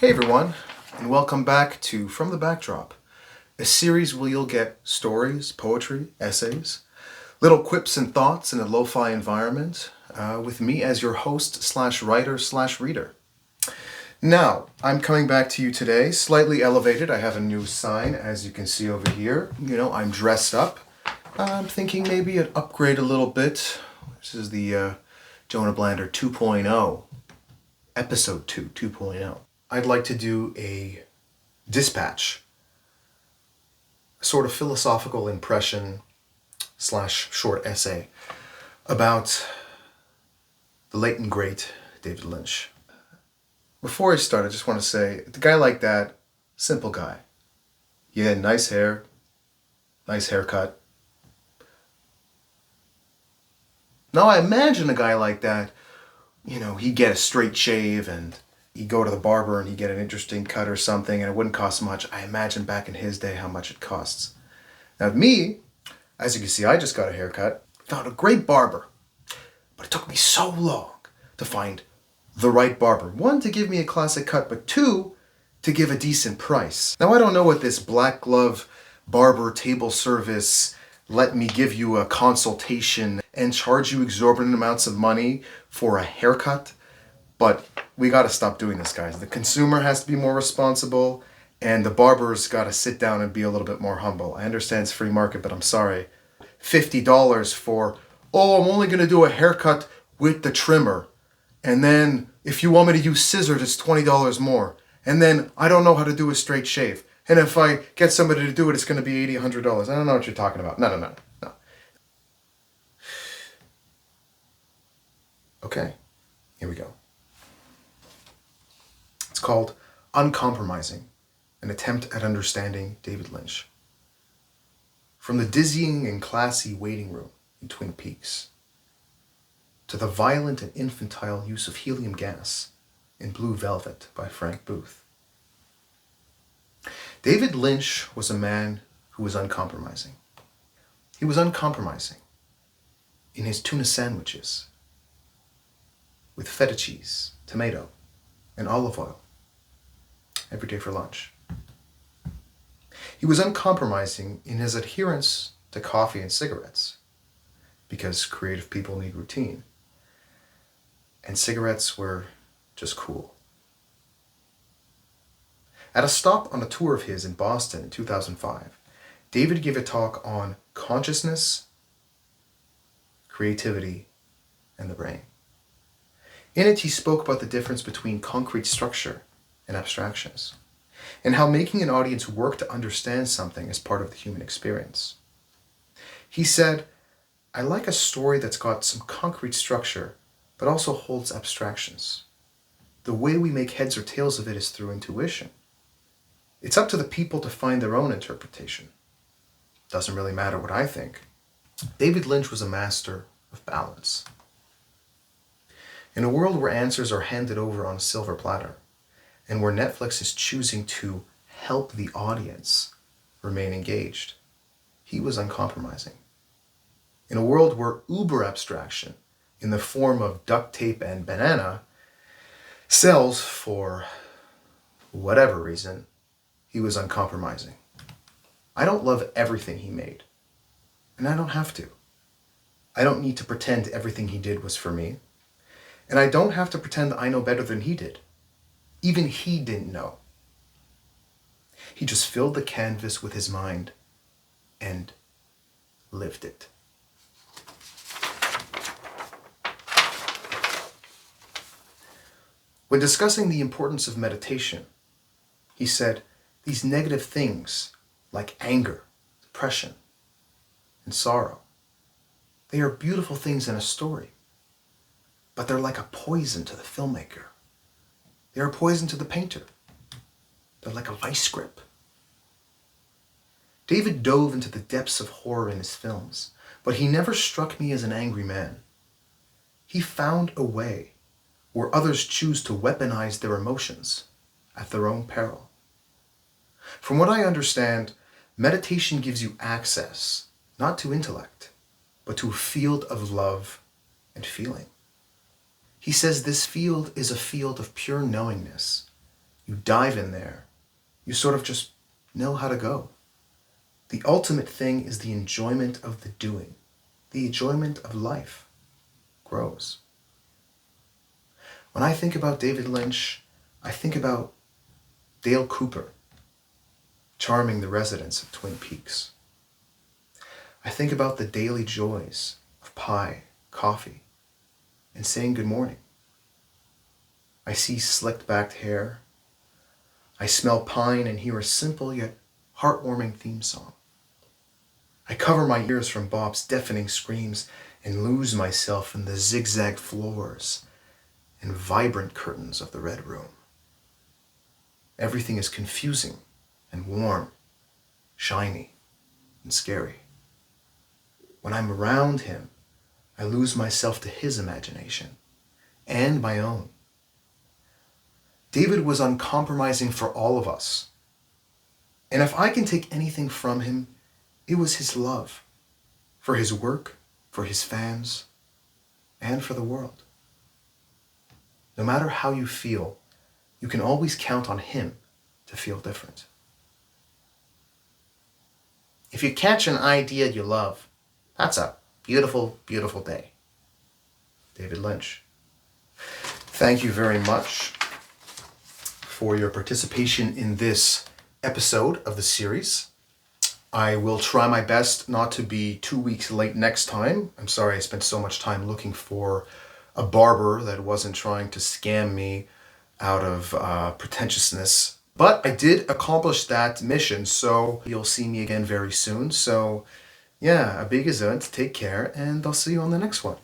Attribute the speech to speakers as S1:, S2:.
S1: Hey everyone, and welcome back to From the Backdrop, a series where you'll get stories, poetry, essays, little quips and thoughts in a lo-fi environment, with me as your host slash writer slash reader. Now, I'm coming back to you today, slightly elevated. I have a new sign, as you can see over here. I'm dressed up. I'm thinking maybe an upgrade a little bit. This is the Jonah Blander 2.0, episode 2.0. I'd like to do a dispatch, a sort of philosophical impression slash short essay about the late and great David Lynch. Before I start, I just want to say, the guy like that, simple guy. He had nice hair, nice haircut. Now I imagine a guy like that, he'd get a straight shave and he'd go to the barber and he'd get an interesting cut or something and it wouldn't cost much. I imagine back in his day how much it costs. Now me, as you can see, I just got a haircut, found a great barber, but it took me so long to find the right barber. One, to give me a classic cut, but two, to give a decent price. Now I don't know what this black glove barber table service, let me give you a consultation and charge you exorbitant amounts of money for a haircut, but we got to stop doing this, guys. The consumer has to be more responsible, and the barber's got to sit down and be a little bit more humble. I understand it's free market, but I'm sorry. $50 for, I'm only going to do a haircut with the trimmer. And then if you want me to use scissors, it's $20 more. And then I don't know how to do a straight shave. And if I get somebody to do it, it's going to be $80, $100. I don't know what you're talking about. No. Okay, here we go. It's called Uncompromising, an attempt at understanding David Lynch. From the dizzying and classy waiting room in Twin Peaks, to the violent and infantile use of helium gas in Blue Velvet by Frank Booth. David Lynch was a man who was uncompromising. He was uncompromising in his tuna sandwiches with feta cheese, tomato, and olive oil every day for lunch. He was uncompromising in his adherence to coffee and cigarettes, because creative people need routine, and cigarettes were just cool. At a stop on a tour of his in Boston in 2005, David gave a talk on consciousness, creativity, and the brain. In it, he spoke about the difference between concrete structure and abstractions, and how making an audience work to understand something is part of the human experience. He said, I like a story that's got some concrete structure, but also holds abstractions. The way we make heads or tails of it is through intuition. It's up to the people to find their own interpretation. Doesn't really matter what I think. David Lynch was a master of balance. In a world where answers are handed over on a silver platter, and where Netflix is choosing to help the audience remain engaged, he was uncompromising. In a world where uber abstraction, in the form of duct tape and banana, sells for whatever reason, he was uncompromising. I don't love everything he made, and I don't have to. I don't need to pretend everything he did was for me, and I don't have to pretend I know better than he did. Even he didn't know. He just filled the canvas with his mind and lived it. When discussing the importance of meditation, he said, these negative things like anger, depression, and sorrow, they are beautiful things in a story, but they're like a poison to the filmmaker. They're a poison to the painter. They're like a vice grip. David dove into the depths of horror in his films, but he never struck me as an angry man. He found a way where others choose to weaponize their emotions at their own peril. From what I understand, meditation gives you access, not to intellect, but to a field of love and feeling. He says this field is a field of pure knowingness, You dive in there. You sort of just know how to go. The ultimate thing is the enjoyment of the doing. The enjoyment of life grows. When I think about David Lynch, I think about Dale Cooper charming the residents of Twin Peaks. I think about the daily joys of pie, coffee, and saying good morning. I see slicked-backed hair. I smell pine and hear a simple yet heartwarming theme song. I cover my ears from Bob's deafening screams and lose myself in the zigzag floors and vibrant curtains of the Red Room. Everything is confusing and warm, shiny and scary. When I'm around him, I lose myself to his imagination and my own. David was uncompromising for all of us. And if I can take anything from him, it was his love for his work, for his fans, and for the world. No matter how you feel, you can always count on him to feel different. If you catch an idea you love, that's a beautiful, beautiful day. David Lynch. Thank you very much for your participation in this episode of the series. I will try my best not to be 2 weeks late next time. I'm sorry I spent so much time looking for a barber that wasn't trying to scam me out of pretentiousness. But I did accomplish that mission, so you'll see me again very soon. So yeah, a big gesund, take care, and I'll see you on the next one.